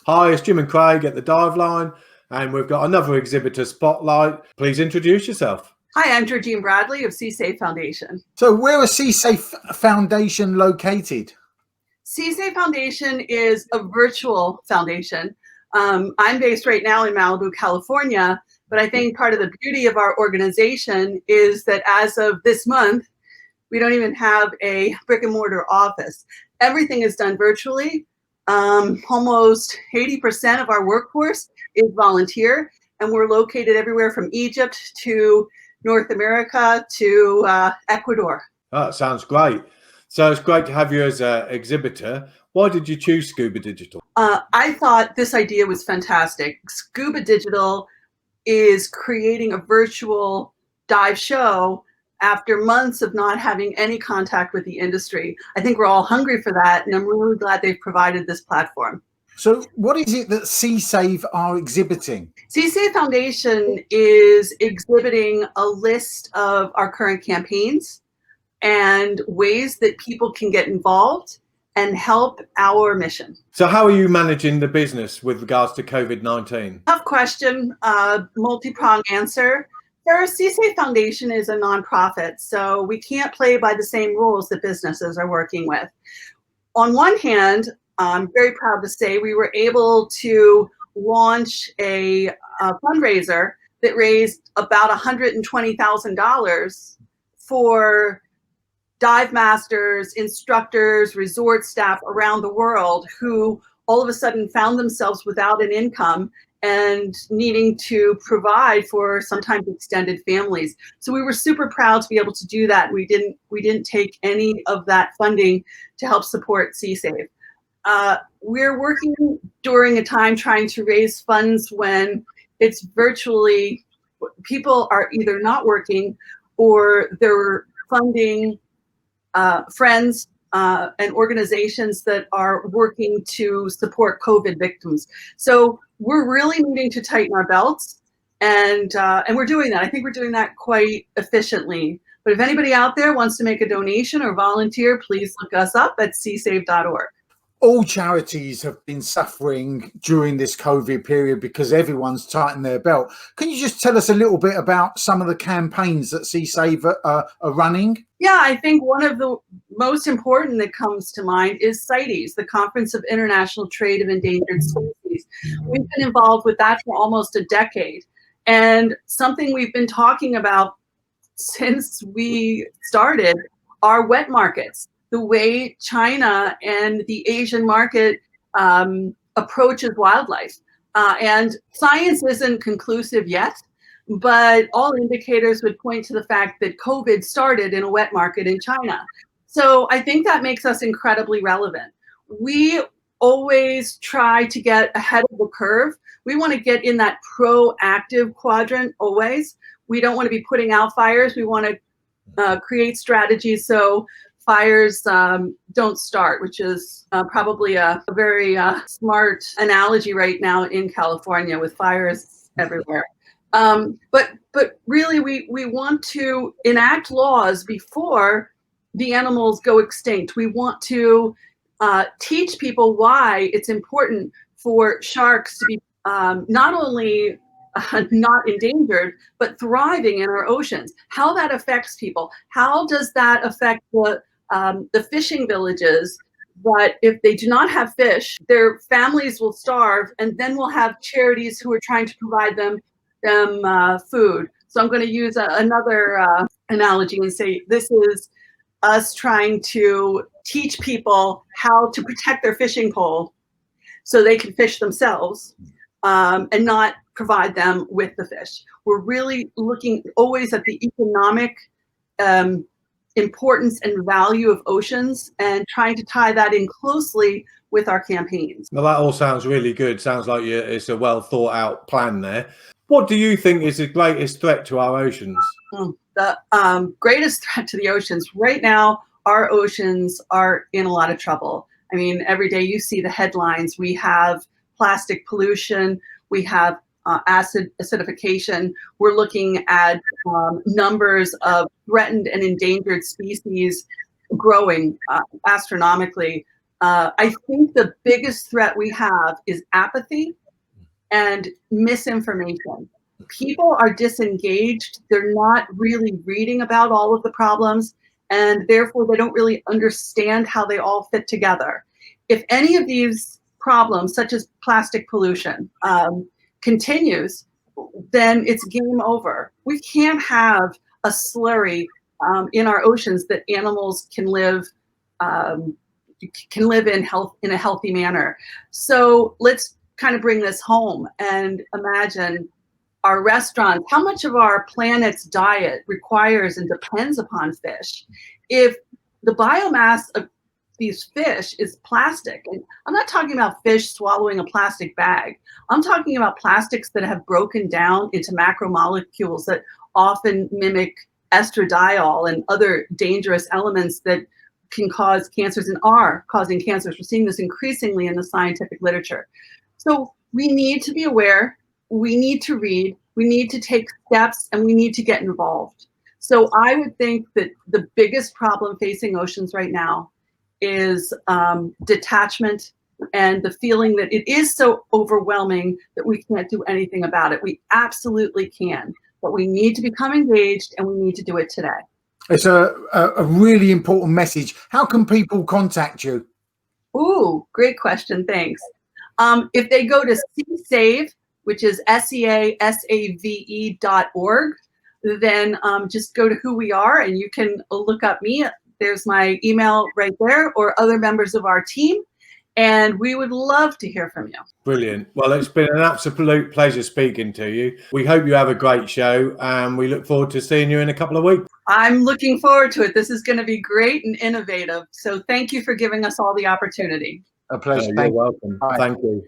Hi, it's Jim and Craig at the Dive Line, and we've got another exhibitor spotlight. Please introduce yourself. Hi, I'm Georgine Bradley of CSAFE Foundation. So where is CSAFE Foundation located? CSAFE Foundation is a virtual foundation. I'm based right now in Malibu, California, but I think part of the beauty of our organization is that as of this month, we don't even have a brick and mortar office. Everything is done virtually. Almost 80% of our workforce is volunteer, and we're located everywhere from Egypt to North America to Ecuador. Oh, that sounds great. So it's great to have you as an exhibitor. Why did you choose Scuba.Digital? I thought this idea was fantastic. Scuba.Digital is creating a virtual dive show after months of not having any contact with the industry. I think we're all hungry for that, and I'm really glad they've provided this platform. So what is it that CSAFE are exhibiting? CSAFE Foundation is exhibiting a list of our current campaigns and ways that people can get involved and help our mission. So how are you managing the business with regards to COVID-19? Tough question, multi-pronged answer. First, CSAFE Foundation is a nonprofit, so we can't play by the same rules that businesses are working with. On one hand, I'm very proud to say we were able to launch a fundraiser that raised about $120,000 for dive masters, instructors, resort staff around the world who all of a sudden found themselves without an income and needing to provide for sometimes extended families. So we were super proud to be able to do that. We didn't take any of that funding to help support CSAFE. We're working during a time trying to raise funds when it's virtually, people are either not working or they're funding friends and organizations that are working to support COVID victims. So we're really needing to tighten our belts, and we're doing that. I think we're doing that quite efficiently. But if anybody out there wants to make a donation or volunteer, please look us up at csave.org. All charities have been suffering during this COVID period because everyone's tightened their belt. Can you just tell us a little bit about some of the campaigns that CSAFE are running? Yeah, I think one of the most important that comes to mind is CITES, the Conference of International Trade of Endangered Species. We've been involved with that for almost a decade. And something we've been talking about since we started are wet markets. The way China and the Asian market approaches wildlife. And science isn't conclusive yet, but all indicators would point to the fact that COVID started in a wet market in China. So I think that makes us incredibly relevant. We always try to get ahead of the curve. We want to get in that proactive quadrant always. We don't want to be putting out fires. We want to create strategies so fires don't start, which is probably a very smart analogy right now in California with fires everywhere. But really, we want to enact laws before the animals go extinct. We want to teach people why it's important for sharks to be not only not endangered, but thriving in our oceans. How that affects people. How does that affect the fishing villages? But if they do not have fish, their families will starve, and then we'll have charities who are trying to provide them food. So I'm going to use another analogy and say this is us trying to teach people how to protect their fishing pole so they can fish themselves and not provide them with the fish. We're really looking always at the economic importance and value of oceans and trying to tie that in closely with our campaigns. Well, that all sounds really good. Sounds like it's a well thought out plan there. What do you think is the greatest threat to our oceans? The greatest threat to the oceans right now, our oceans are in a lot of trouble. I mean, every day you see the headlines. We have plastic pollution. We have acid acidification. We're looking at numbers of threatened and endangered species growing astronomically. I think the biggest threat we have is apathy and misinformation. People are disengaged. They're not really reading about all of the problems, and therefore they don't really understand how they all fit together. If any of these problems, such as plastic pollution, continues, then it's game over. We can't have a slurry in our oceans that animals can live in a healthy manner. So let's kind of bring this home and imagine our restaurants. How much of our planet's diet requires and depends upon fish? If the biomass of these fish is plastic, and I'm not talking about fish swallowing a plastic bag. I'm talking about plastics that have broken down into macromolecules that often mimic estradiol and other dangerous elements that can cause cancers and are causing cancers. We're seeing this increasingly in the scientific literature. So we need to be aware, we need to read, we need to take steps, and we need to get involved. So I would think that the biggest problem facing oceans right now is detachment and the feeling that it is so overwhelming that we can't do anything about it. We absolutely can, but we need to become engaged, and we need to do it today. It's a really important message. How can people contact you? Ooh, great question. Thanks. If they go to SeaSave, which is SeaSave.org, then just go to who we are and you can look up me. There's my email right there, or other members of our team. And we would love to hear from you. Brilliant. Well, it's been an absolute pleasure speaking to you. We hope you have a great show, and we look forward to seeing you in a couple of weeks. I'm looking forward to it. This is going to be great and innovative. So thank you for giving us all the opportunity. A pleasure. You're welcome. Bye. Thank you.